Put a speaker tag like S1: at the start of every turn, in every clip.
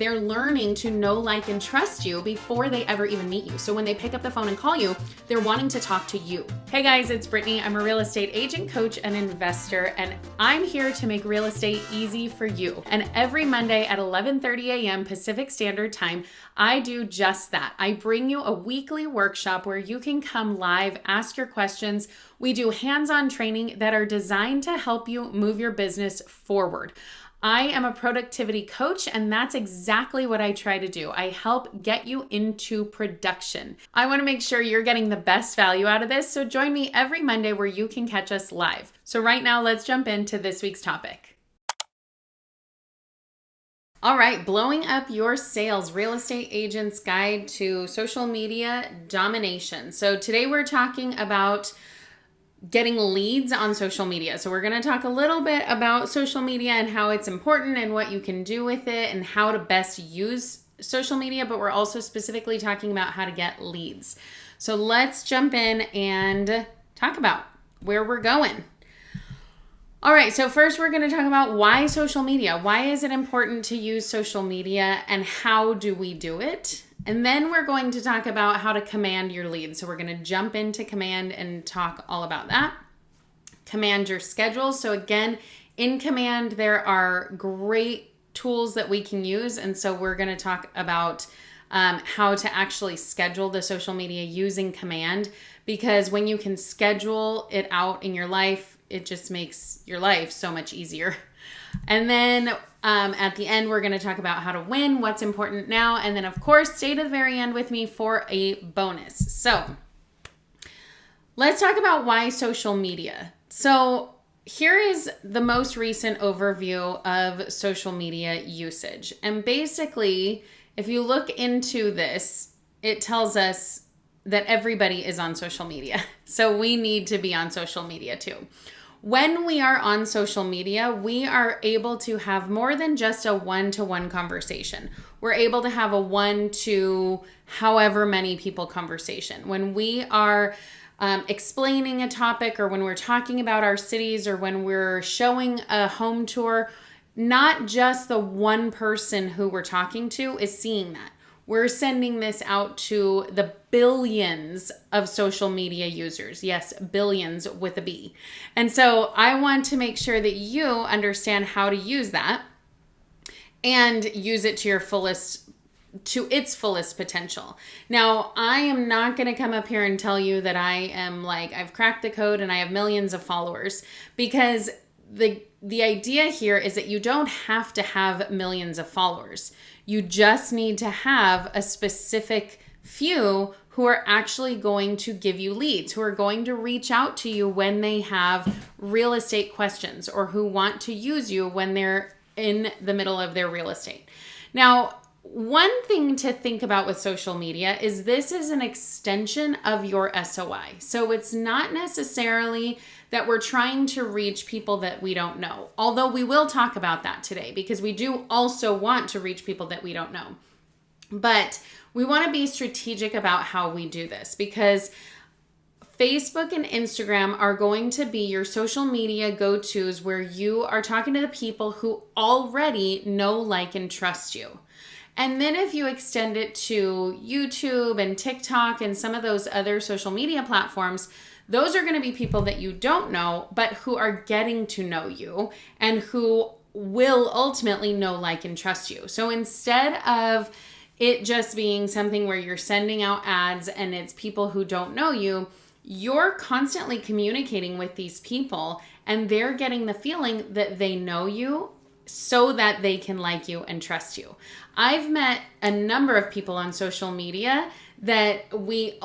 S1: they're learning to know, like, and trust you before they ever even meet you. So when they pick up the phone and call you, they're wanting to talk to you. Hey guys, it's Brittany. I'm a real estate agent, coach, and investor, and I'm here to make real estate easy for you. And every Monday at 11:30 a.m. Pacific Standard Time, I do just that. I bring you a weekly workshop where you can come live, ask your questions. We do hands-on training that are designed to help you move your business forward. I am a productivity coach, and that's exactly what I try to do. I help get you into production. I want to make sure you're getting the best value out of this, so join me every Monday where you can catch us live. So right now, let's jump into this week's topic. All right, blowing up your sales, real estate agent's guide to social media domination. So today we're talking about getting leads on social media. So we're going to talk a little bit about social media and how it's important and what you can do with it and how to best use social media, but we're also specifically talking about how to get leads. So let's jump in and talk about where we're going. All right, so first we're going to talk about why social media. Why is it important to use social media and how do we do it? And then we're going to talk about how to command your leads. So we're going to jump into command and talk all about that. Command your schedule. So again, in command, there are great tools that we can use. And so we're going to talk about how to actually schedule the social media using command, because when you can schedule it out in your life, it just makes your life so much easier. And then at the end, we're going to talk about how to win, what's important now, and then of course, stay to the very end with me for a bonus. So let's talk about why social media. So here is the most recent overview of social media usage. And basically, if you look into this, it tells us that everybody is on social media. So we need to be on social media too. When we are on social media, we are able to have more than just a one-to-one conversation. We're able to have a one to however many people conversation. When we are explaining a topic, or when we're talking about our cities, or when we're showing a home tour, not just the one person who we're talking to is seeing that. We're sending this out to the billions of social media users. Yes, billions with a B. And so I want to make sure that you understand how to use that and use it to its fullest potential. Now, I am not going to come up here and tell you that I am like, I've cracked the code and I have millions of followers, because the idea here is that you don't have to have millions of followers. You just need to have a specific few who are actually going to give you leads, who are going to reach out to you when they have real estate questions, or who want to use you when they're in the middle of their real estate. Now, one thing to think about with social media is this is an extension of your SOI. So it's not necessarily that we're trying to reach people that we don't know. Although we will talk about that today, because we do also want to reach people that we don't know. But we want to be strategic about how we do this, because Facebook and Instagram are going to be your social media go-tos where you are talking to the people who already know, like, and trust you. And then if you extend it to YouTube and TikTok and some of those other social media platforms, those are going to be people that you don't know, but who are getting to know you and who will ultimately know, like, and trust you. So instead of it just being something where you're sending out ads and it's people who don't know you, you're constantly communicating with these people and they're getting the feeling that they know you so that they can like you and trust you. I've met a number of people on social media that we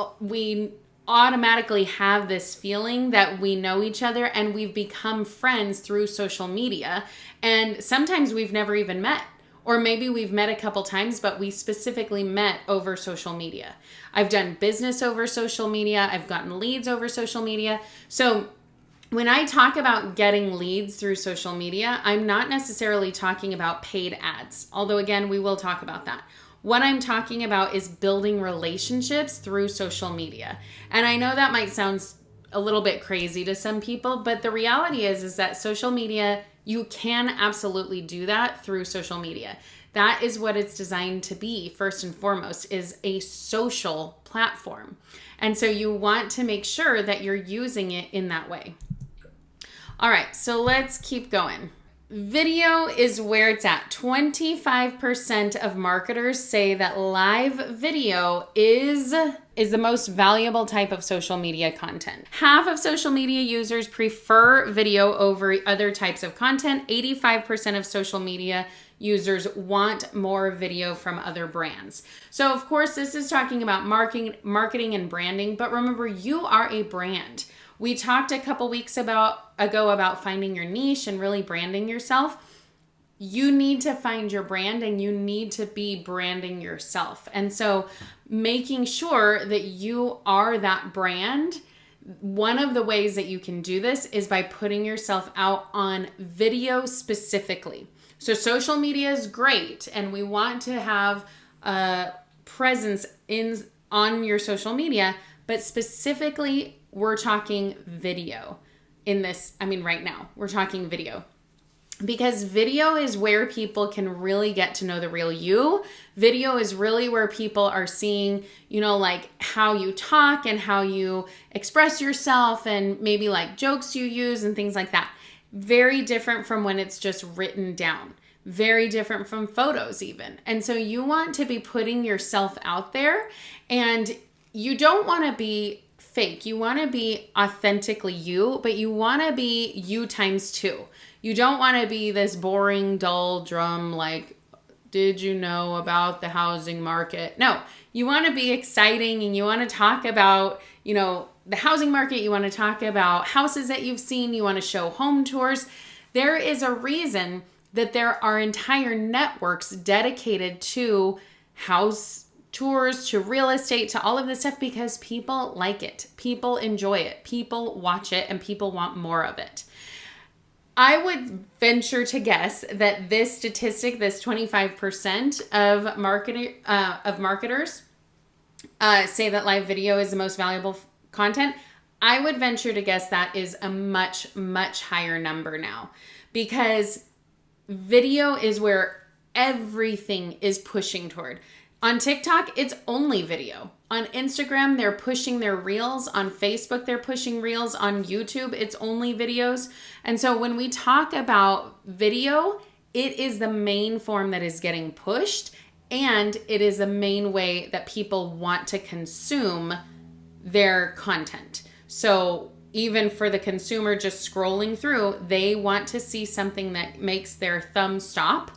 S1: automatically have this feeling that we know each other and we've become friends through social media. And sometimes we've never even met. Or maybe we've met a couple times, but we specifically met over social media. I've done business over social media. I've gotten leads over social media. So when I talk about getting leads through social media, I'm not necessarily talking about paid ads. Although again, we will talk about that. What I'm talking about is building relationships through social media. And I know that might sound a little bit crazy to some people, but the reality is that social media, you can absolutely do that through social media. That is what it's designed to be, first and foremost, is a social platform. And so you want to make sure that you're using it in that way. All right, so let's keep going. Video is where it's at. 25% of marketers say that live video is the most valuable type of social media content. Half of social media users prefer video over other types of content. 85% of social media users want more video from other brands. So of course, this is talking about marketing and branding, but remember, you are a brand. We talked a couple weeks ago about finding your niche and really branding yourself. You need to find your brand and you need to be branding yourself. And so making sure that you are that brand, one of the ways that you can do this is by putting yourself out on video specifically. So social media is great and we want to have a presence on your social media, but specifically we're talking video right now, we're talking video. Because video is where people can really get to know the real you. Video is really where people are seeing, like how you talk and how you express yourself and maybe like jokes you use and things like that. Very different from when it's just written down. Very different from photos even. And so you want to be putting yourself out there, and you don't want to be fake. You want to be authentically you, but you want to be you times 2. You don't want to be this boring, dull drum like, did you know about the housing market? No, you want to be exciting and you want to talk about, the housing market. You want to talk about houses that you've seen. You want to show home tours. There is a reason that there are entire networks dedicated to house tours, to real estate, to all of this stuff, because people like it. People enjoy it. People watch it and people want more of it. I would venture to guess that this statistic, this 25% of marketers say that live video is the most valuable content. I would venture to guess that is a much, much higher number now, because video is where everything is pushing toward. On TikTok, it's only video. On Instagram, they're pushing their reels. On Facebook, they're pushing reels. On YouTube, it's only videos. And so when we talk about video, it is the main form that is getting pushed, and it is the main way that people want to consume their content. So even for the consumer just scrolling through, they want to see something that makes their thumb stop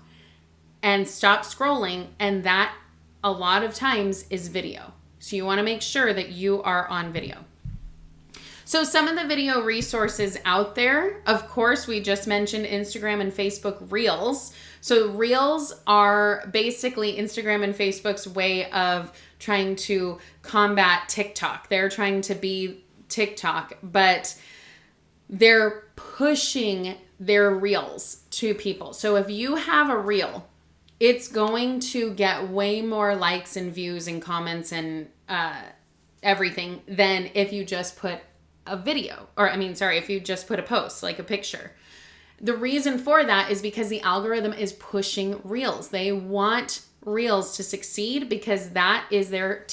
S1: and stop scrolling, and that a lot of times is video. So you want to make sure that you are on video. So some of the video resources out there, of course, we just mentioned Instagram and Facebook Reels. So Reels are basically Instagram and Facebook's way of trying to combat TikTok. They're trying to be TikTok, but they're pushing their Reels to people. So if you have a Reel, it's going to get way more likes and views and comments and everything than if you just put a video, if you just put a post, like a picture. The reason for that is because the algorithm is pushing Reels. They want Reels to succeed because that is their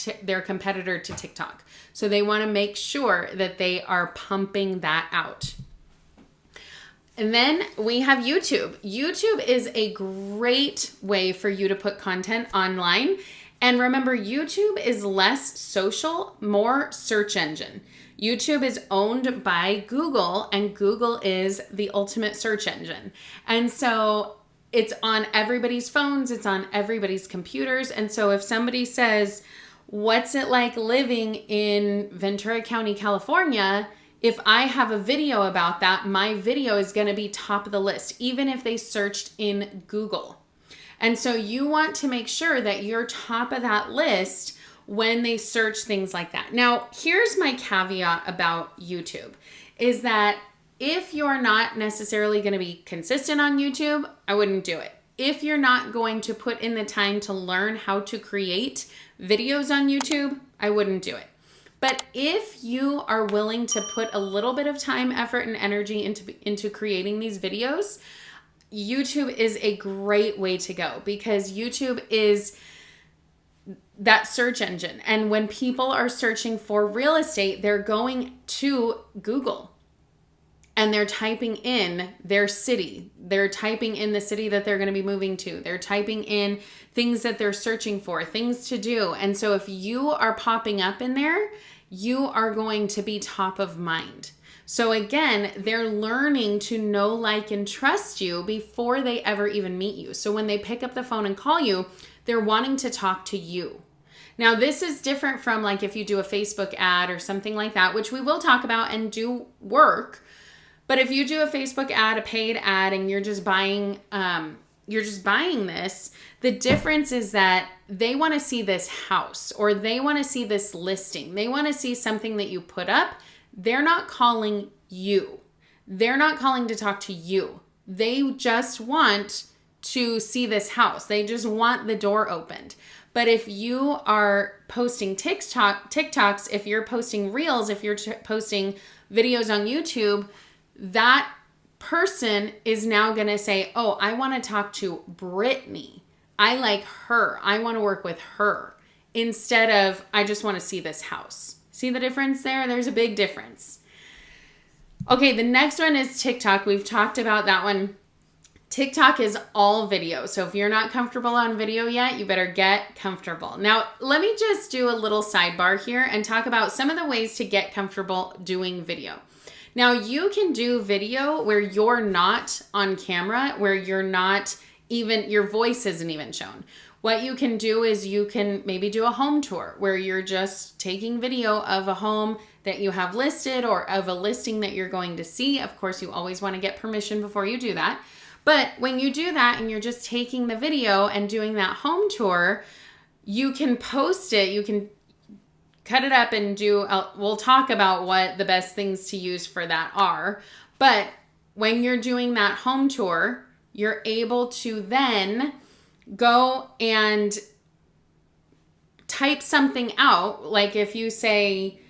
S1: competitor to TikTok. So they want to make sure that they are pumping that out. And then we have YouTube. YouTube is a great way for you to put content online. And remember, YouTube is less social, more search engine. YouTube is owned by Google, and Google is the ultimate search engine. And so it's on everybody's phones, it's on everybody's computers. And so if somebody says, what's it like living in Ventura County, California? If I have a video about that, my video is going to be top of the list, even if they searched in Google. And so you want to make sure that you're top of that list when they search things like that. Now, here's my caveat about YouTube, is that if you're not necessarily going to be consistent on YouTube, I wouldn't do it. If you're not going to put in the time to learn how to create videos on YouTube, I wouldn't do it. But if you are willing to put a little bit of time, effort, and energy into creating these videos, YouTube is a great way to go because YouTube is that search engine. And when people are searching for real estate, they're going to Google and they're typing in their city. They're typing in the city that they're going to be moving to. They're typing in things that they're searching for, things to do. And so if you are popping up in there, you are going to be top of mind. So again, they're learning to know, like, and trust you before they ever even meet you. So when they pick up the phone and call you, they're wanting to talk to you. Now, this is different from like if you do a Facebook ad or something like that, which we will talk about and do work. But if you do a Facebook ad, a paid ad, and you're just buying this, the difference is that they want to see this house or they want to see this listing. They want to see something that you put up. They're not calling you. They're not calling to talk to you. They just want to see this house. They just want the door opened. But if you are posting TikToks, if you're posting Reels, if you're posting videos on YouTube, that person is now going to say, oh, I want to talk to Brittany. I like her. I want to work with her. Instead of, I just want to see this house. See the difference there? There's a big difference. Okay, the next one is TikTok. We've talked about that one. TikTok is all video. So if you're not comfortable on video yet, you better get comfortable. Now, let me just do a little sidebar here and talk about some of the ways to get comfortable doing video. Now, you can do video where you're not on camera, where you're not even, your voice isn't even shown. What you can do is you can maybe do a home tour where you're just taking video of a home that you have listed or of a listing that you're going to see. Of course, you always want to get permission before you do that. But when you do that and you're just taking the video and doing that home tour, you can post it, you can cut it up and we'll talk about what the best things to use for that are. But when you're doing that home tour, you're able to then go and type something out. Like if you say,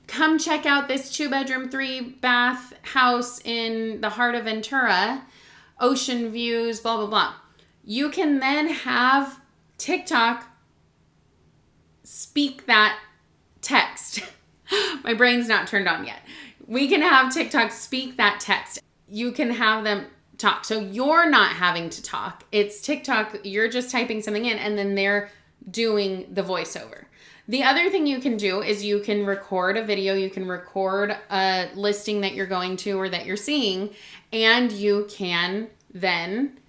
S1: come check out this 2-bedroom, 3-bath house in the heart of Ventura, ocean views, blah, blah, blah. You can then have TikTok speak that text. My brain's not turned on yet. We can have TikTok speak that text. You can have them talk. So you're not having to talk. It's TikTok. You're just typing something in and then they're doing the voiceover. The other thing you can do is you can record a video. You can record a listing that you're going to or that you're seeing, and you can then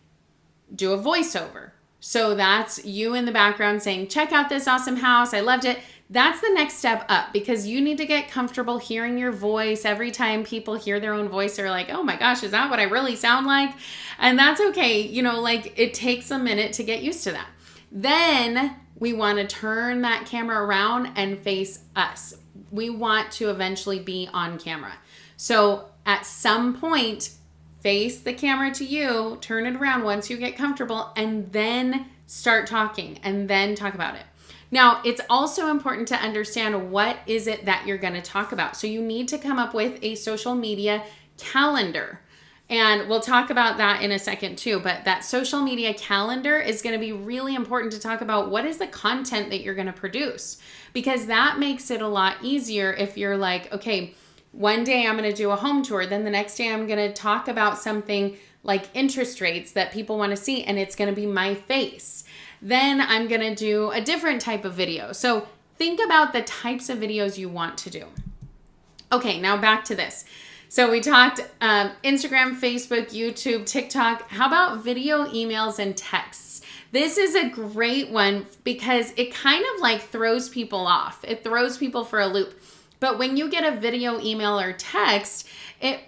S1: do a voiceover. So that's you in the background saying, check out this awesome house. I loved it. That's the next step up because you need to get comfortable hearing your voice. Every time people hear their own voice, they're like, oh my gosh, is that what I really sound like? And that's okay. You know, like it takes a minute to get used to that. Then we want to turn that camera around and face us. We want to eventually be on camera. So at some point, face the camera to you, turn it around once you get comfortable, and then start talking and then talk about it. Now, it's also important to understand what is it that you're going to talk about. So you need to come up with a social media calendar. And we'll talk about that in a second too. But that social media calendar is going to be really important to talk about what is the content that you're going to produce. Because that makes it a lot easier if you're like, okay, one day I'm going to do a home tour. Then the next day I'm going to talk about something like interest rates that people want to see. And it's going to be my face. Then I'm going to do a different type of video. So think about the types of videos you want to do. Okay, now back to this. So we talked Instagram, Facebook, YouTube, TikTok. How about video, emails, and texts? This is a great one because it kind of like throws people off. It throws people for a loop. But when you get a video, email, or text, it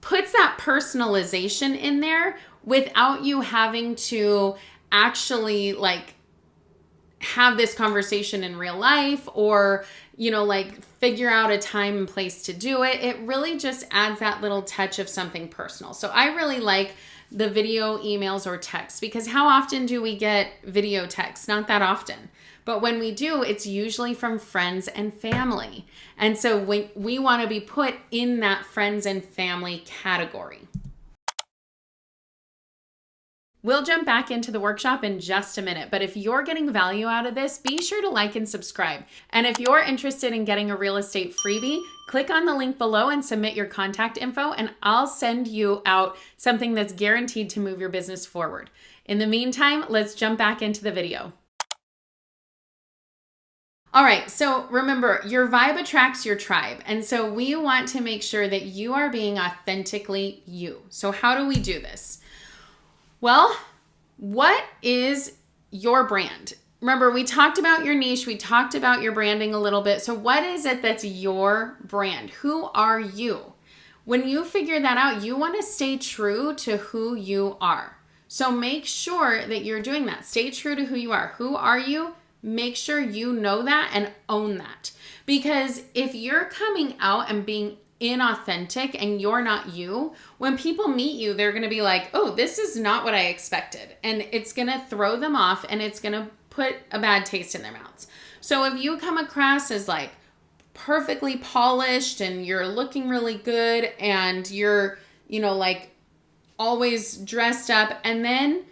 S1: puts that personalization in there without you having to actually like have this conversation in real life or, you know, like figure out a time and place to do it. It really just adds that little touch of something personal. So I really like the video, emails, or texts because how often do we get video texts? Not that often. But when we do, it's usually from friends and family. And so we want to be put in that friends and family category. We'll jump back into the workshop in just a minute, but if you're getting value out of this, be sure to like and subscribe. And if you're interested in getting a real estate freebie, click on the link below and submit your contact info, and I'll send you out something that's guaranteed to move your business forward. In the meantime, let's jump back into the video. All right, so remember, your vibe attracts your tribe. And so we want to make sure that you are being authentically you. So how do we do this? Well, what is your brand? Remember, we talked about your niche. We talked about your branding a little bit. So what is it that's your brand? Who are you? When you figure that out, you want to stay true to who you are. So make sure that you're doing that. Stay true to who you are. Who are you? Make sure you know that and own that. Because if you're coming out and being inauthentic and you're not you, when people meet you, they're going to be like, oh, this is not what I expected. And it's going to throw them off and it's going to put a bad taste in their mouths. So if you come across as like perfectly polished and you're looking really good and you're, like always dressed up, and then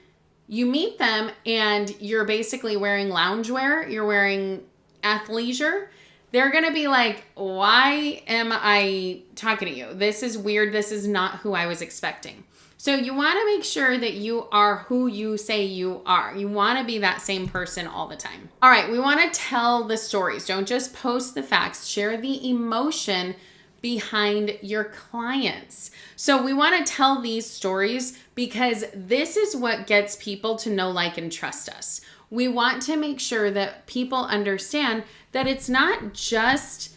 S1: you meet them and you're basically wearing loungewear, you're wearing athleisure, they're going to be like, why am I talking to you? This is weird. This is not who I was expecting. So you want to make sure that you are who you say you are. You want to be that same person all the time. All right, we want to tell the stories. Don't just post the facts. Share the emotion behind your clients. So we want to tell these stories because this is what gets people to know, like, and trust us. We want to make sure that people understand that it's not just,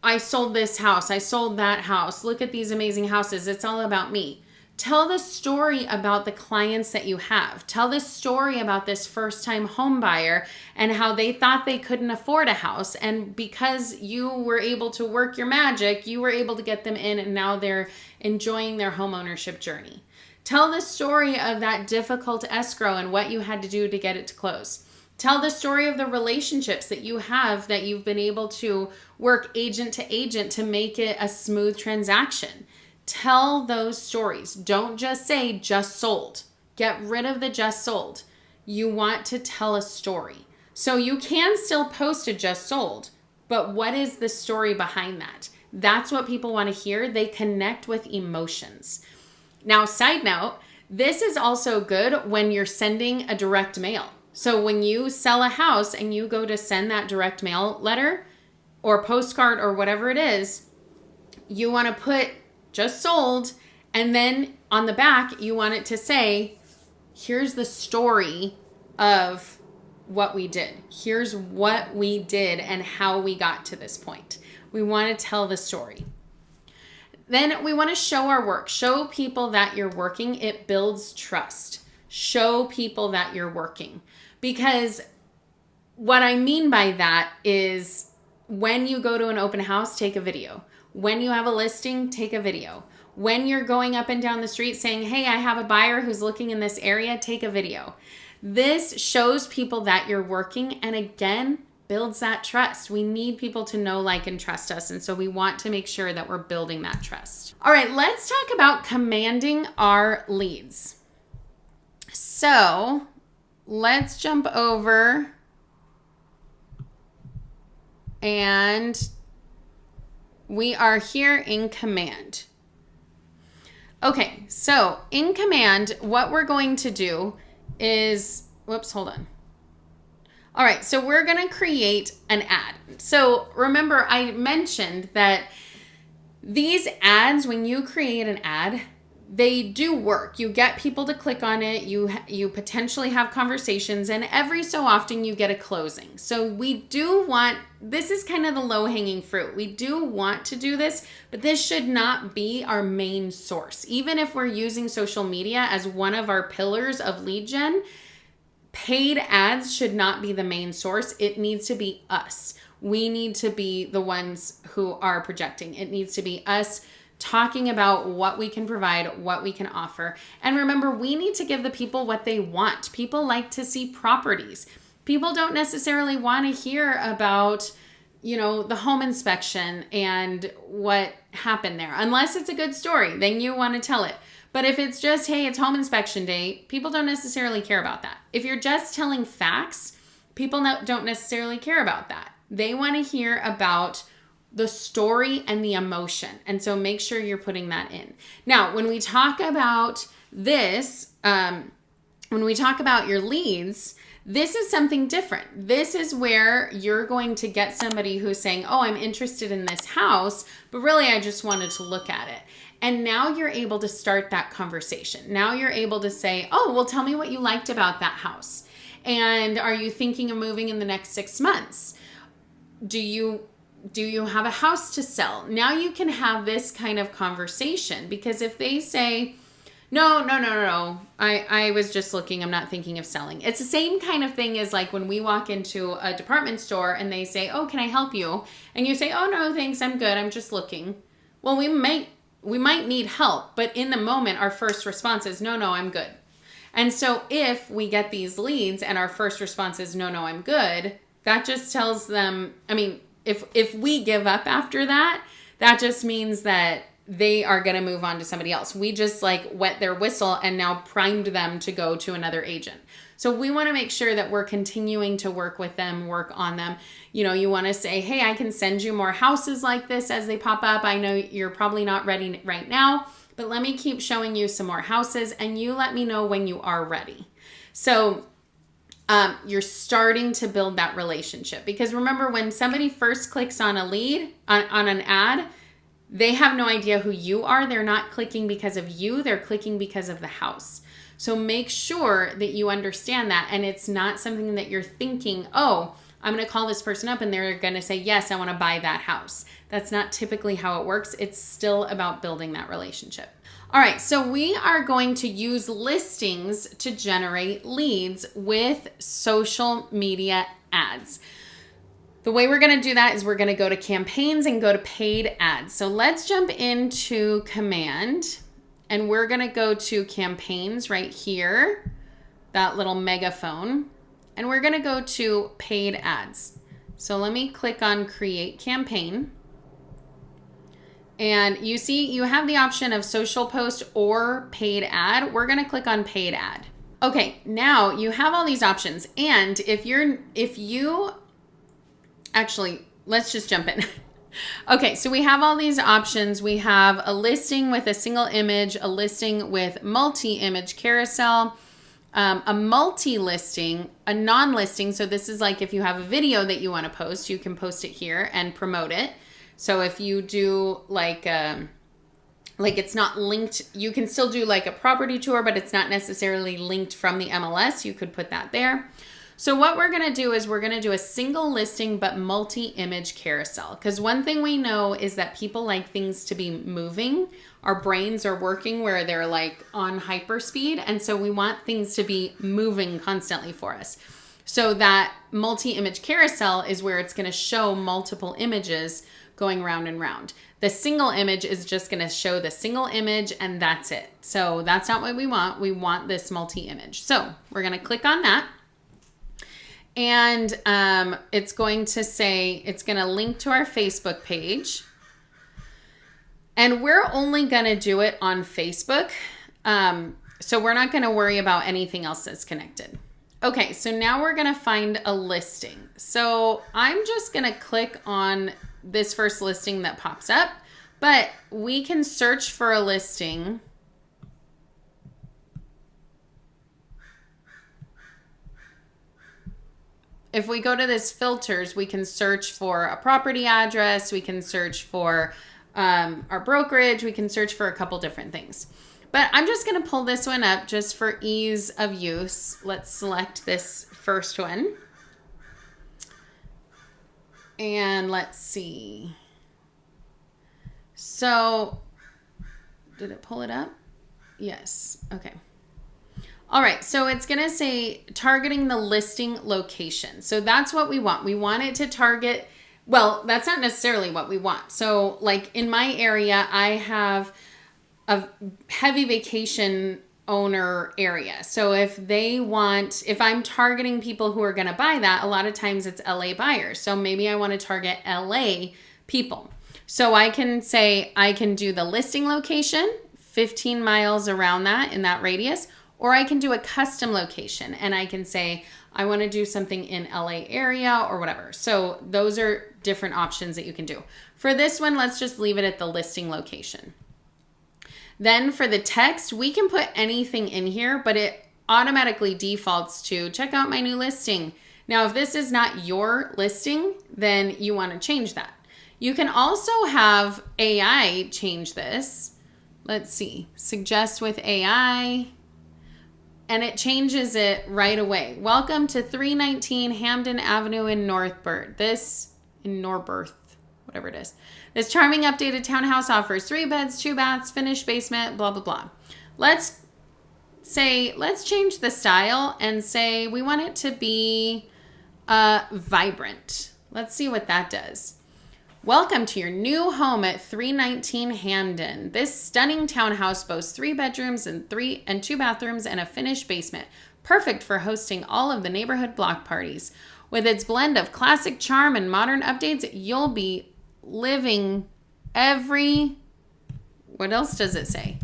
S1: I sold this house, I sold that house, look at these amazing houses, it's all about me. Tell the story about the clients that you have. Tell the story about this first-time home buyer and how they thought they couldn't afford a house. And because you were able to work your magic, you were able to get them in, and now they're enjoying their home ownership journey. Tell the story of that difficult escrow and what you had to do to get it to close. Tell the story of the relationships that you have that you've been able to work agent to agent to make it a smooth transaction. Tell those stories. Don't just say just sold. Get rid of the just sold. You want to tell a story. So you can still post a just sold, but what is the story behind that? That's what people want to hear. They connect with emotions. Now, side note, this is also good when you're sending a direct mail. So when you sell a house and you go to send that direct mail letter or postcard or whatever it is, you want to put just sold, and then on the back, you want it to say, here's the story of what we did. Here's what we did and how we got to this point. We want to tell the story. Then we want to show our work. Show people that you're working. It builds trust. Show people that you're working. Because what I mean by that is when you go to an open house, take a video. When you have a listing, take a video. When you're going up and down the street saying, hey, I have a buyer who's looking in this area, take a video. This shows people that you're working, and again, builds that trust. We need people to know, like, and trust us. And so we want to make sure that we're building that trust. All right, let's talk about commanding our leads. So let's jump over and we are here in command. Okay, so in command, what we're going to do is, hold on. All right, so we're going to create an ad. So remember, I mentioned that these ads, when you create an ad, they do work. You get people to click on it. You potentially have conversations, and every so often you get a closing. So we do want, this is kind of the low-hanging fruit. We do want to do this, but this should not be our main source. Even if we're using social media as one of our pillars of lead gen, paid ads should not be the main source. It needs to be us. We need to be the ones who are projecting. It needs to be us talking about what we can provide, what we can offer. And remember, we need to give the people what they want. People like to see properties. People don't necessarily want to hear about, the home inspection and what happened there. Unless it's a good story, then you want to tell it. But if it's just, hey, it's home inspection day, people don't necessarily care about that. If you're just telling facts, people don't necessarily care about that. They want to hear about the story and the emotion. And so make sure you're putting that in. Now, when we talk about this, when we talk about your leads, this is something different. This is where you're going to get somebody who's saying, oh, I'm interested in this house, but really I just wanted to look at it. And now you're able to start that conversation. Now you're able to say, oh, well, tell me what you liked about that house. And are you thinking of moving in the next 6 months? Do you have a house to sell? Now you can have this kind of conversation, because if they say, no, I was just looking, I'm not thinking of selling. It's the same kind of thing as like when we walk into a department store and they say, oh, can I help you? And you say, oh, no, thanks, I'm good, I'm just looking. Well, we might need help, but in the moment, our first response is, no, I'm good. And so if we get these leads and our first response is, no, I'm good, that just tells them, I mean, if we give up after that, that just means that they are going to move on to somebody else. We just like wet their whistle and now primed them to go to another agent. So we want to make sure that we're continuing to work with them, work on them. You know, you want to say, hey, I can send you more houses like this as they pop up. I know you're probably not ready right now, but let me keep showing you some more houses and you let me know when you are ready. So you're starting to build that relationship, because remember, when somebody first clicks on a lead, on an ad, they have no idea who you are. They're not clicking because of you. They're clicking because of the house. So make sure that you understand that. And it's not something that you're thinking, oh, I'm going to call this person up and they're going to say, yes, I want to buy that house. That's not typically how it works. It's still about building that relationship. All right, so we are going to use listings to generate leads with social media ads. The way we're going to do that is we're going to go to campaigns and go to paid ads. So let's jump into command, and we're going to go to campaigns right here, that little megaphone, and we're going to go to paid ads. So let me click on create campaign. And you see you have the option of social post or paid ad. We're going to click on paid ad. Okay, now you have all these options. And actually, let's just jump in. Okay, so we have all these options. We have a listing with a single image, a listing with multi-image carousel, a multi-listing, a non-listing. So this is like if you have a video that you want to post, you can post it here and promote it. So if you do like it's not linked, you can still do like a property tour, but it's not necessarily linked from the MLS. You could put that there. So what we're going to do is we're going to do a single listing, but multi-image carousel. Because one thing we know is that people like things to be moving. Our brains are working where they're like on hyperspeed. And so we want things to be moving constantly for us. So that multi-image carousel is where it's going to show multiple images going round and round. The single image is just going to show the single image and that's it. So that's not what we want. We want this multi-image. So we're going to click on that. And it's going to say, it's going to link to our Facebook page. And we're only going to do it on Facebook. So we're not going to worry about anything else that's connected. Okay, so now we're going to find a listing. So I'm just going to click on this first listing that pops up, but we can search for a listing. If we go to this filters, we can search for a property address. We can search for our brokerage. We can search for a couple different things. But I'm just going to pull this one up just for ease of use. Let's select this first one. And let's see. So, did it pull it up? Yes. Okay. All right, so it's going to say targeting the listing location. So that's what we want. We want it to target, well, that's not necessarily what we want. So like in my area, I have a heavy vacation owner area. So if I'm targeting people who are going to buy that, a lot of times it's LA buyers. So maybe I want to target LA people. So I can say I can do the listing location, 15 miles around that in that radius, or I can do a custom location and I can say, I want to do something in LA area or whatever. So those are different options that you can do. For this one, let's just leave it at the listing location. Then for the text, we can put anything in here, but it automatically defaults to check out my new listing. Now, if this is not your listing, then you want to change that. You can also have AI change this. Let's see, suggest with AI, and it changes it right away. Welcome to 319 Hampden Avenue in Northbird. Whatever it is. This charming updated townhouse offers 3 beds, 2 baths, finished basement, blah, blah, blah. Let's change the style and say we want it to be vibrant. Let's see what that does. Welcome to your new home at 319 Hampden. This stunning townhouse boasts 3 bedrooms and 2 bathrooms and a finished basement, perfect for hosting all of the neighborhood block parties. With its blend of classic charm and modern updates, you'll be living what else does it say?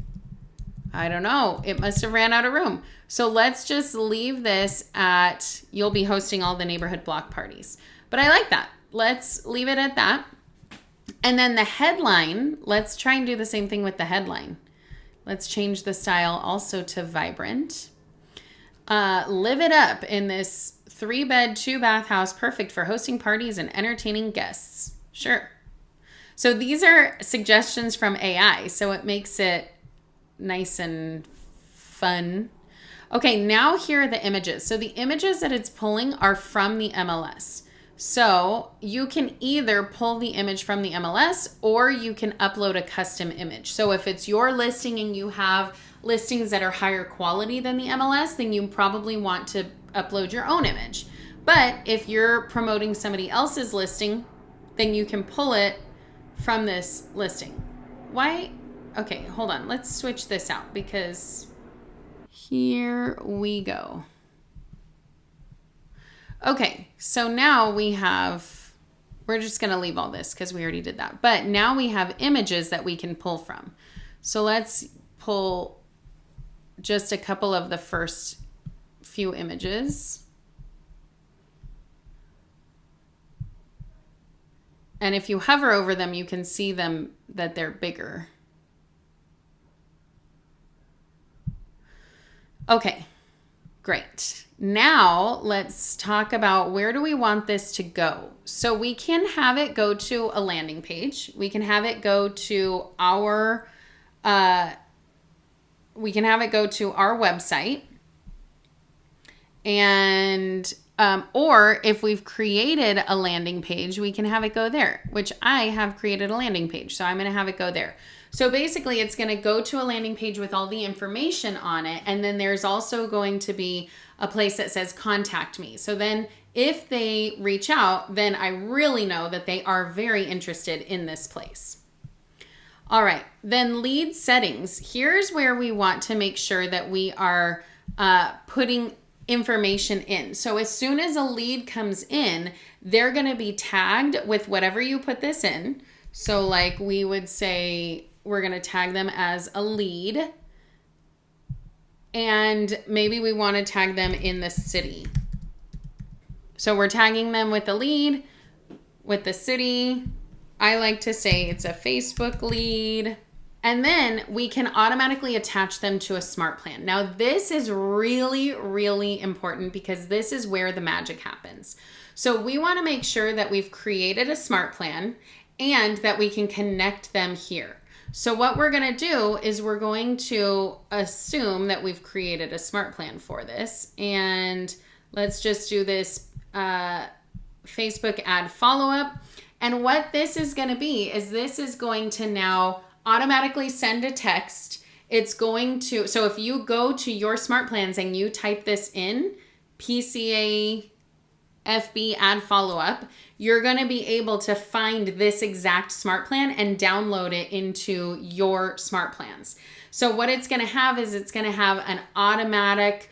S1: I don't know. It must have ran out of room. So let's just leave this at you'll be hosting all the neighborhood block parties. But I like that. Let's leave it at that. And then the headline, let's try and do the same thing with the headline. Let's change the style also to vibrant. Live it up in this 3-bed, 2-bath house, perfect for hosting parties and entertaining guests. Sure. So these are suggestions from AI, so it makes it nice and fun. Okay, now here are the images. So the images that it's pulling are from the MLS. So you can either pull the image from the MLS or you can upload a custom image. So if it's your listing and you have listings that are higher quality than the MLS, then you probably want to upload your own image. But if you're promoting somebody else's listing, then you can pull it from this listing. Why? Okay, hold on. Let's switch this out because here we go. Okay, so now we're just going to leave all this because we already did that. But now we have images that we can pull from. So let's pull just a couple of the first few images. And if you hover over them, you can see them that they're bigger. Okay, great. Now let's talk about where do we want this to go. So we can have it go to a landing page. We can have it go to our website. And or if we've created a landing page, we can have it go there, which I have created a landing page. So I'm going to have it go there. So basically it's going to go to a landing page with all the information on it. And then there's also going to be a place that says contact me. So then if they reach out, then I really know that they are very interested in this place. All right, then lead settings. Here's where we want to make sure that we are putting information in. So as soon as a lead comes in, they're going to be tagged with whatever you put this in. So like we would say, we're going to tag them as a lead. And maybe we want to tag them in the city. So we're tagging them with the lead, with the city. I like to say it's a Facebook lead. And then we can automatically attach them to a smart plan. Now this is really, really important because this is where the magic happens. So we want to make sure that we've created a smart plan and that we can connect them here. So what we're going to do is we're going to assume that we've created a smart plan for this. And let's just do this Facebook ad follow-up. And what this is going to be is this is going to now automatically send a text. It's going to, so if you go to your smart plans and you type this in, PCA FB ad follow-up, you're going to be able to find this exact smart plan and download it into your smart plans. So what it's going to have is it's going to have an automatic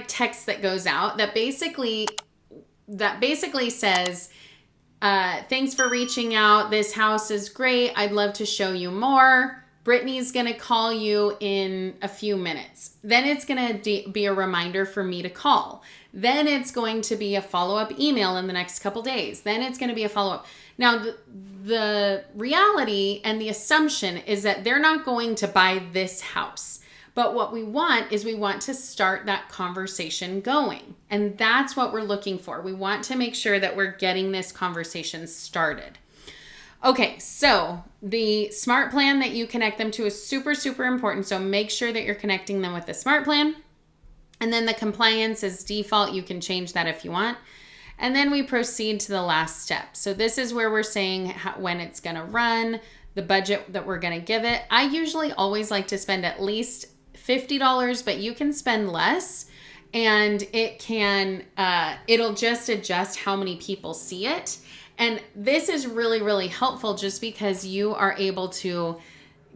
S1: text that goes out that basically says, Thanks for reaching out. This house is great. I'd love to show you more. Brittany's going to call you in a few minutes. Then it's going to be a reminder for me to call. Then it's going to be a follow-up email in the next couple days. Then it's going to be a follow-up. Now, the reality and the assumption is that they're not going to buy this house. But what we want is we want to start that conversation going. And that's what we're looking for. We want to make sure that we're getting this conversation started. Okay, so the smart plan that you connect them to is super, super important. So make sure that you're connecting them with the smart plan. And then the compliance is default. You can change that if you want. And then we proceed to the last step. So this is where we're saying when it's going to run, the budget that we're going to give it. I usually always like to spend at least $50, but you can spend less, and it'll just adjust how many people see it. And this is really, really helpful just because you are able to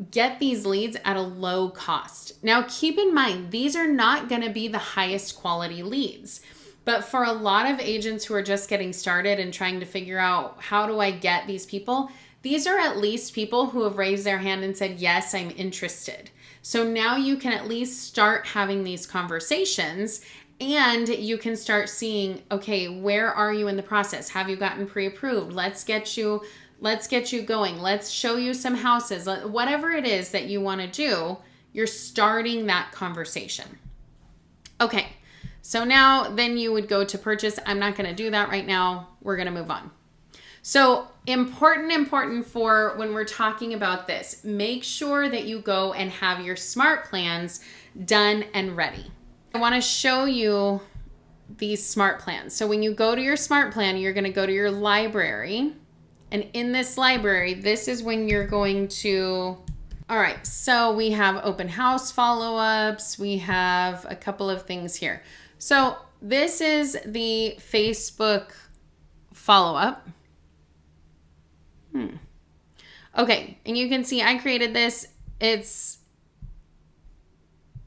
S1: get these leads at a low cost. Now, keep in mind, these are not going to be the highest quality leads, but for a lot of agents who are just getting started and trying to figure out how do I get these people, these are at least people who have raised their hand and said, yes, I'm interested. So now you can at least start having these conversations, and you can start seeing, okay, where are you in the process? Have you gotten pre-approved? Let's get you going. Let's show you some houses. Whatever it is that you want to do, you're starting that conversation. Okay, so now then you would go to purchase. I'm not going to do that right now. We're going to move on. So important for when we're talking about this, make sure that you go and have your smart plans done and ready. I want to show you these smart plans. So when you go to your smart plan, you're going to go to your library. And in this library, this is when you're going to, all right, so we have open house follow-ups. We have a couple of things here. So this is the Facebook follow-up. Okay, and you can see I created this.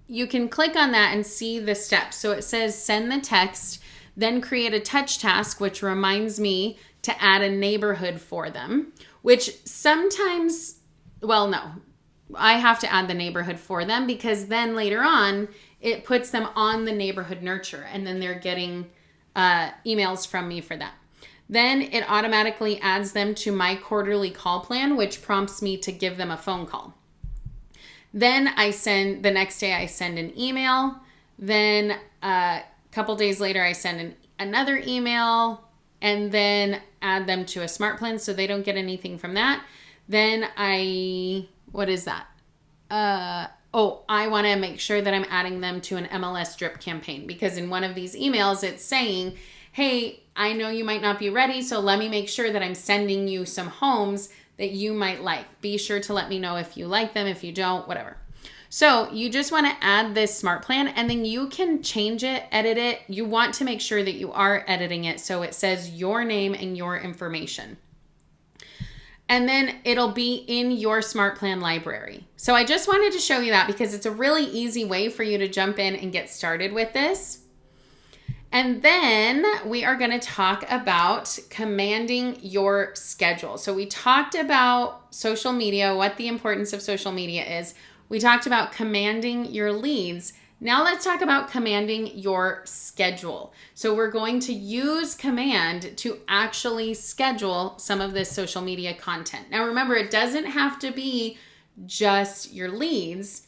S1: You can click on that and see the steps. So it says send the text, then create a touch task, which reminds me to add a neighborhood for them, which sometimes, well, no, I have to add the neighborhood for them because then later on it puts them on the neighborhood nurture, and then they're getting emails from me for that. Then it automatically adds them to my quarterly call plan, which prompts me to give them a phone call. Then the next day I send an email. Then a couple days later I send another email, and then add them to a smart plan so they don't get anything from that. Then what is that? I want to make sure that I'm adding them to an MLS drip campaign, because in one of these emails it's saying, hey, I know you might not be ready, so let me make sure that I'm sending you some homes that you might like. Be sure to let me know if you like them, if you don't, whatever. So you just want to add this smart plan, and then you can change it, edit it. You want to make sure that you are editing it so it says your name and your information. And then it'll be in your smart plan library. So I just wanted to show you that because it's a really easy way for you to jump in and get started with this. And then we are going to talk about commanding your schedule. So we talked about social media, what the importance of social media is. We talked about commanding your leads. Now let's talk about commanding your schedule. So we're going to use command to actually schedule some of this social media content. Now remember, it doesn't have to be just your leads.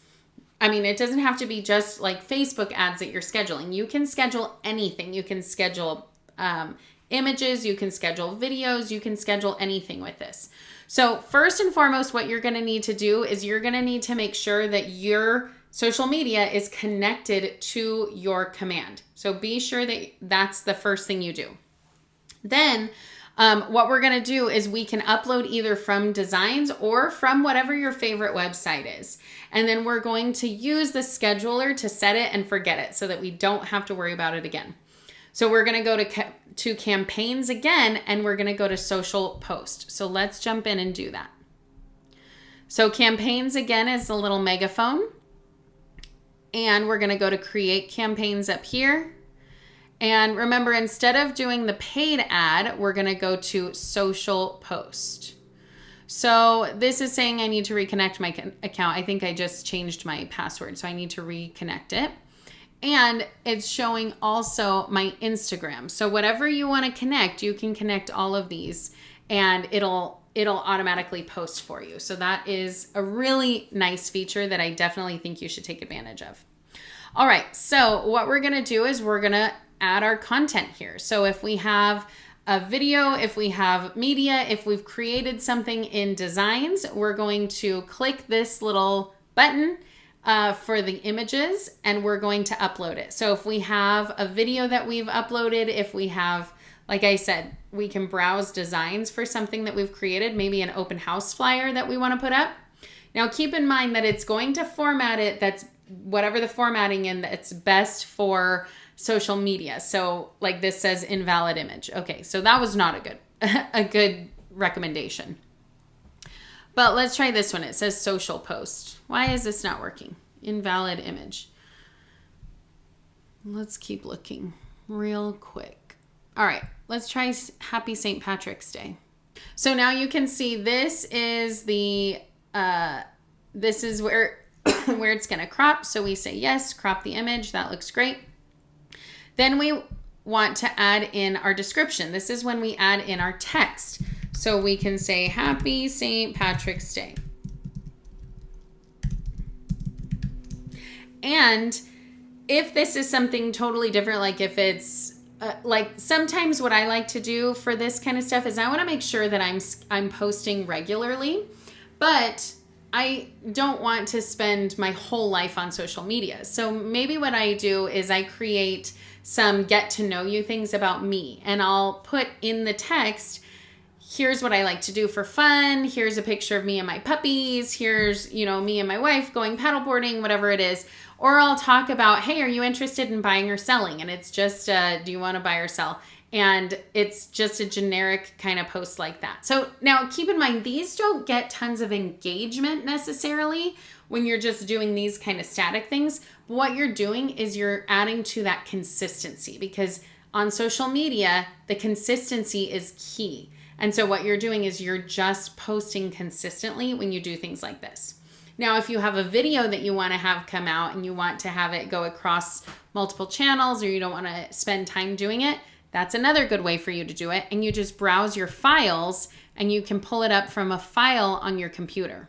S1: It doesn't have to be just like Facebook ads that you're scheduling. You can schedule anything. You can schedule images, you can schedule videos, you can schedule anything with this. So first and foremost, what you're going to need to do is you're going to need to make sure that your social media is connected to your command. So be sure that that's the first thing you do. Then what we're going to do is we can upload either from designs or from whatever your favorite website is. And then we're going to use the scheduler to set it and forget it so that we don't have to worry about it again. So we're going to go to campaigns again, and we're going to go to social post. So let's jump in and do that. So campaigns again is the little megaphone. And we're going to go to create campaigns up here. And remember, instead of doing the paid ad, we're going to go to social post. So this is saying I need to reconnect my account. I think I just changed my password, so I need to reconnect it. And it's showing also my Instagram. So whatever you want to connect, you can connect all of these and it'll automatically post for you. So that is a really nice feature that I definitely think you should take advantage of. All right, so what we're going to do is we're going to add our content here. So if we have a video, if we have media, if we've created something in designs, we're going to click this little button for the images and we're going to upload it. So if we have a video that we've uploaded, if we have, like I said, we can browse designs for something that we've created, maybe an open house flyer that we want to put up. Now keep in mind that it's going to format it, that's whatever the formatting in that's best for social media. So like this says invalid image. Okay, so that was not a good recommendation. But let's try this one. It says social post. Why is this not working? Invalid image. Let's keep looking real quick. All right, let's try Happy St. Patrick's Day. So now you can see this is the, this is where, where it's gonna crop. So we say yes, crop the image. That looks great. Then we want to add in our description. This is when we add in our text. So we can say Happy St. Patrick's Day. And if this is something totally different, like if it's like sometimes what I like to do for this kind of stuff is I want to make sure that I'm posting regularly, but I don't want to spend my whole life on social media. So maybe what I do is I create some get to know you things about me, and I'll put in the text, here's what I like to do for fun. Here's a picture of me and my puppies. Here's, you know, me and my wife going paddleboarding, whatever it is. Or I'll talk about, hey, are you interested in buying or selling? And it's just, do you want to buy or sell? And it's just a generic kind of post like that. So now keep in mind, these don't get tons of engagement necessarily when you're just doing these kind of static things. But what you're doing is you're adding to that consistency, because on social media, the consistency is key. And so what you're doing is you're just posting consistently when you do things like this. Now, if you have a video that you want to have come out and you want to have it go across multiple channels, or you don't want to spend time doing it, that's another good way for you to do it. And you just browse your files and you can pull it up from a file on your computer.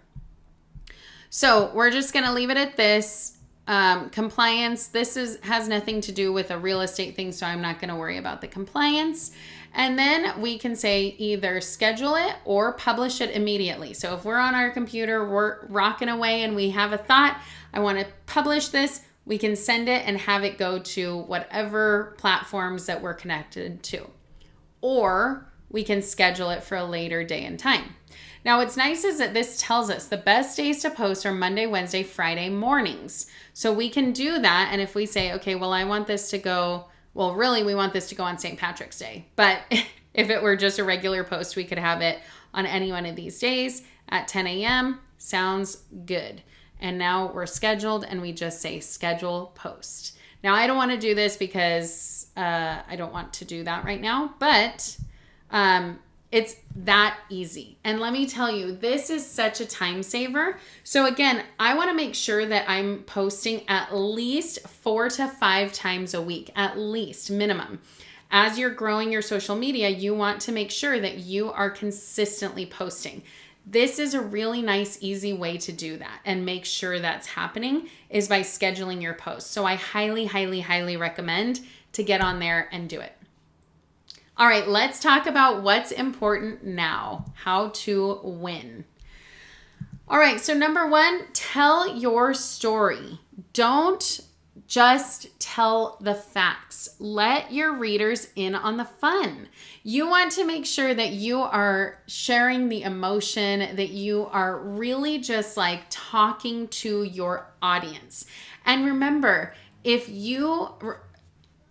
S1: So we're just going to leave it at this. Compliance, this has nothing to do with a real estate thing, so I'm not going to worry about the compliance. And then we can say either schedule it or publish it immediately. So if we're on our computer, we're rocking away and we have a thought, I want to publish this, we can send it and have it go to whatever platforms that we're connected to. Or we can schedule it for a later day and time. Now, what's nice is that this tells us the best days to post are Monday, Wednesday, Friday mornings. So we can do that. And if we say, okay, well, I want this to go, well, really, we want this to go on St. Patrick's Day. But if it were just a regular post, we could have it on any one of these days at 10 a.m. Sounds good. And now we're scheduled and we just say schedule post. Now, I don't want to do this because I don't want to do that right now, but it's that easy. And let me tell you, this is such a time saver. So again, I want to make sure that I'm posting at least 4 to 5 times a week, at least minimum. As you're growing your social media, you want to make sure that you are consistently posting. This is a really nice, easy way to do that and make sure that's happening is by scheduling your posts. So I highly, highly, highly recommend to get on there and do it. All right, let's talk about what's important now, how to win. All right, so number 1, tell your story. Don't just tell the facts. Let your readers in on the fun. You want to make sure that you are sharing the emotion, that you are really just like talking to your audience. And remember,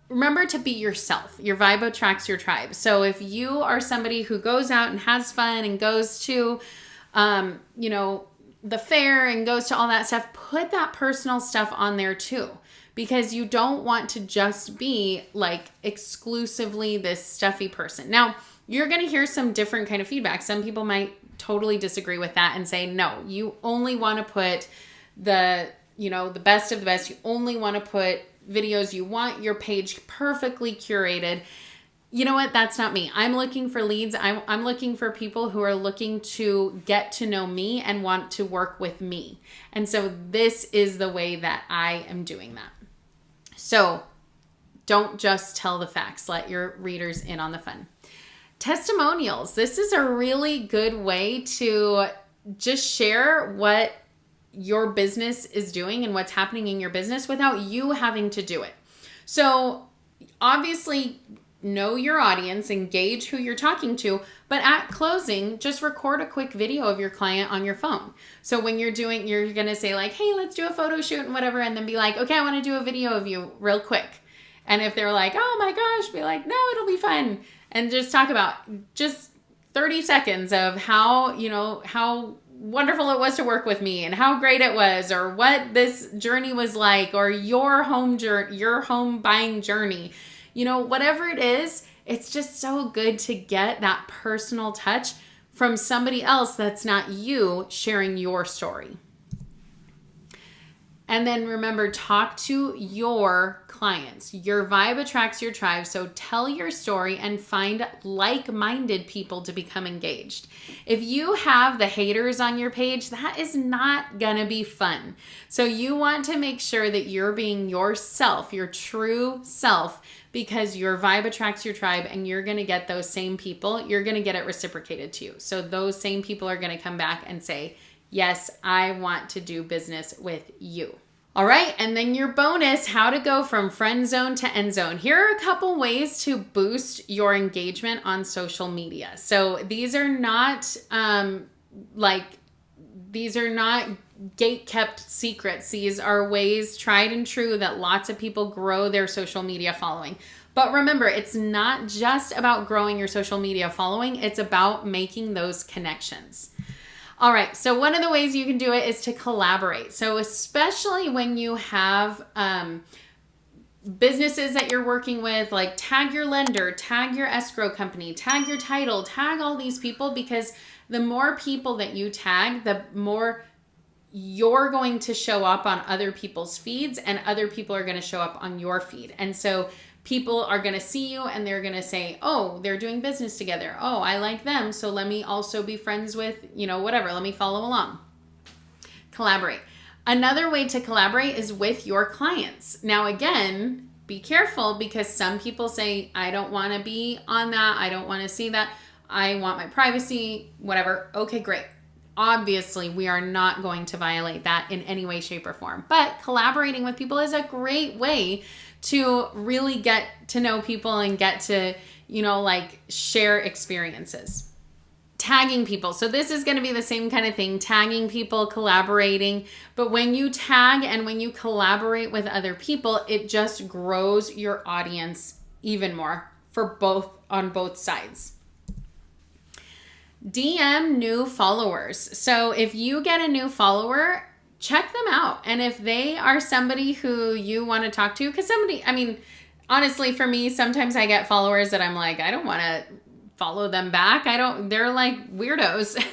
S1: remember to be yourself. Your vibe attracts your tribe. So if you are somebody who goes out and has fun and goes to, the fair and goes to all that stuff, put that personal stuff on there too. because you don't want to just be like exclusively this stuffy person. Now, you're going to hear some different kind of feedback. Some people might totally disagree with that and say, no, you only want to put the best of the best. You only want to put videos. You want your page perfectly curated. You know what? That's not me. I'm looking for leads. I'm looking for people who are looking to get to know me and want to work with me. And so this is the way that I am doing that. So don't just tell the facts. Let your readers in on the fun. Testimonials. This is a really good way to just share what your business is doing and what's happening in your business without you having to do it. So obviously, know your audience, engage who you're talking to, but at closing, just record a quick video of your client on your phone. So when you're going to say like, hey, let's do a photo shoot and whatever, and then be like, okay, I want to do a video of you real quick. And if they're like, oh my gosh, be like, no, it'll be fun. And just talk about just 30 seconds of how wonderful it was to work with me and how great it was, or what this journey was like, or your home buying journey. Whatever it is, it's just so good to get that personal touch from somebody else that's not you sharing your story. And then remember, talk to your clients. Your vibe attracts your tribe. So tell your story and find like-minded people to become engaged. If you have the haters on your page, that is not going to be fun. So you want to make sure that you're being yourself, your true self, because your vibe attracts your tribe, and you're going to get those same people. You're going to get it reciprocated to you. So those same people are going to come back and say, yes, I want to do business with you. All right, and then your bonus, how to go from friend zone to end zone. Here are a couple ways to boost your engagement on social media. So these are not gate-kept secrets. These are ways tried and true that lots of people grow their social media following. But remember, it's not just about growing your social media following. It's about making those connections. All right, so one of the ways you can do it is to collaborate. So especially when you have businesses that you're working with, like tag your lender, tag your escrow company, tag your title, tag all these people, because the more people that you tag, the more you're going to show up on other people's feeds, and other people are going to show up on your feed. And so people are going to see you and they're going to say, oh, they're doing business together. Oh, I like them. So let me also be friends with, whatever. Let me follow along. Collaborate. Another way to collaborate is with your clients. Now, again, be careful, because some people say, I don't want to be on that. I don't want to see that. I want my privacy, whatever. Okay, great. Obviously, we are not going to violate that in any way, shape, or form. But collaborating with people is a great way to really get to know people and get to, share experiences. Tagging people. So this is going to be the same kind of thing, tagging people, collaborating. But when you tag and when you collaborate with other people, it just grows your audience even more on both sides. DM new followers. So if you get a new follower, check them out. And if they are somebody who you want to talk to, because honestly, for me, sometimes I get followers that I'm like, I don't want to follow them back. They're like weirdos.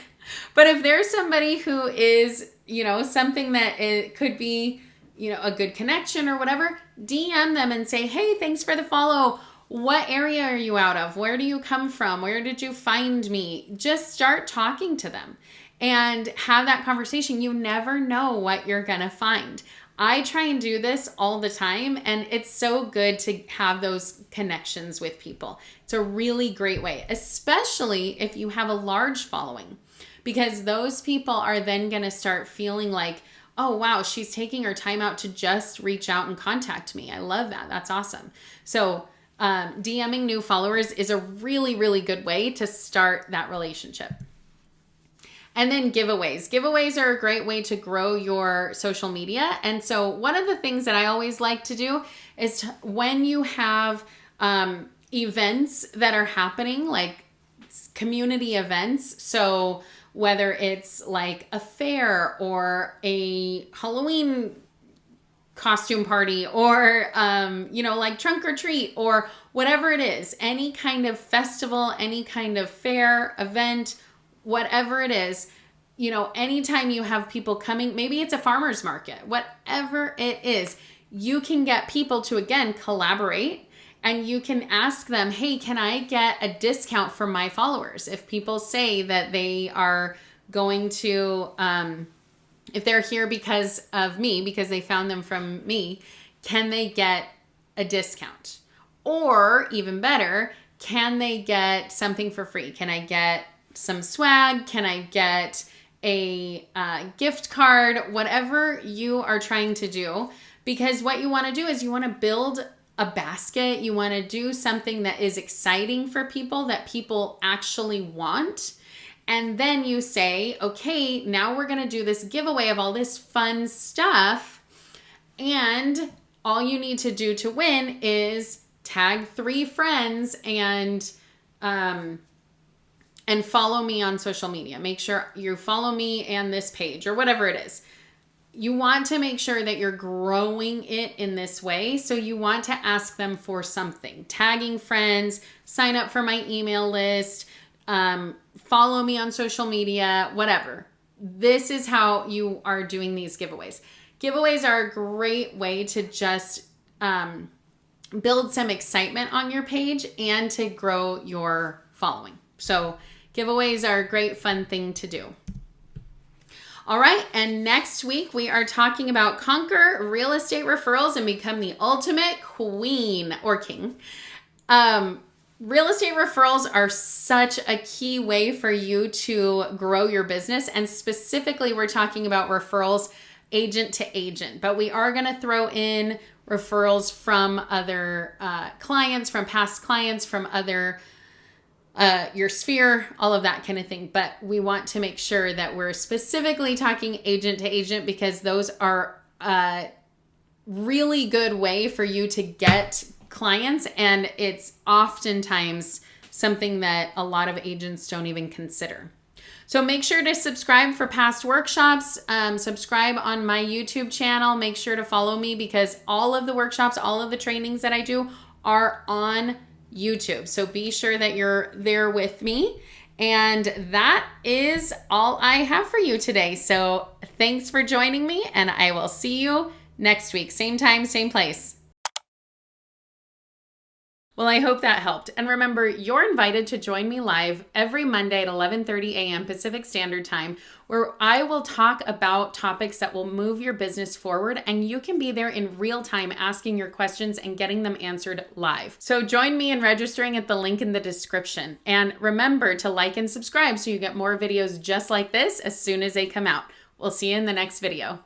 S1: But if there's somebody who is, something that it could be, a good connection or whatever, DM them and say, hey, thanks for the follow. What area are you out of? Where do you come from? Where did you find me? Just start talking to them and have that conversation. You never know what you're going to find. I try and do this all the time, and it's so good to have those connections with people. It's a really great way, especially if you have a large following, because those people are then going to start feeling like, oh, wow, she's taking her time out to just reach out and contact me. I love that. That's awesome. So DMing new followers is a really, really good way to start that relationship. And then giveaways. Giveaways are a great way to grow your social media. And so one of the things that I always like to do is when you have events that are happening, like community events. So whether it's like a fair or a Halloween costume party or, like trunk or treat or whatever it is, any kind of festival, any kind of fair, event, whatever it is, anytime you have people coming, maybe it's a farmer's market, whatever it is, you can get people to, again, collaborate, and you can ask them, hey, can I get a discount for my followers? If people say that they are going to, if they're here because of me, because they found them from me, can they get a discount? Or even better, can they get something for free? Can I get some swag? Can I get a gift card? Whatever you are trying to do. Because what you want to do is you want to build a basket. You want to do something that is exciting for people, that people actually want. And then you say, okay, now we're going to do this giveaway of all this fun stuff. And all you need to do to win is tag 3 friends and follow me on social media. Make sure you follow me and this page or whatever it is. You want to make sure that you're growing it in this way. So you want to ask them for something. Tagging friends, sign up for my email list, follow me on social media, whatever. This is how you are doing these giveaways. Giveaways are a great way to just build some excitement on your page and to grow your following. So giveaways are a great fun thing to do. All right, and next week we are talking about conquer real estate referrals and become the ultimate queen or king. Real estate referrals are such a key way for you to grow your business, and specifically we're talking about referrals agent to agent, but we are going to throw in referrals from other clients, from past clients, from other your sphere, all of that kind of thing. But we want to make sure that we're specifically talking agent to agent, because those are a really good way for you to get clients. And it's oftentimes something that a lot of agents don't even consider. So make sure to subscribe for past workshops, subscribe on my YouTube channel. Make sure to follow me, because all of the workshops, all of the trainings that I do are on YouTube. So be sure that you're there with me. And that is all I have for you today. So thanks for joining me, and I will see you next week. Same time, same place. Well, I hope that helped. And remember, you're invited to join me live every Monday at 11:30 a.m. Pacific Standard Time, where I will talk about topics that will move your business forward, and you can be there in real time asking your questions and getting them answered live. So join me in registering at the link in the description. And remember to like and subscribe so you get more videos just like this as soon as they come out. We'll see you in the next video.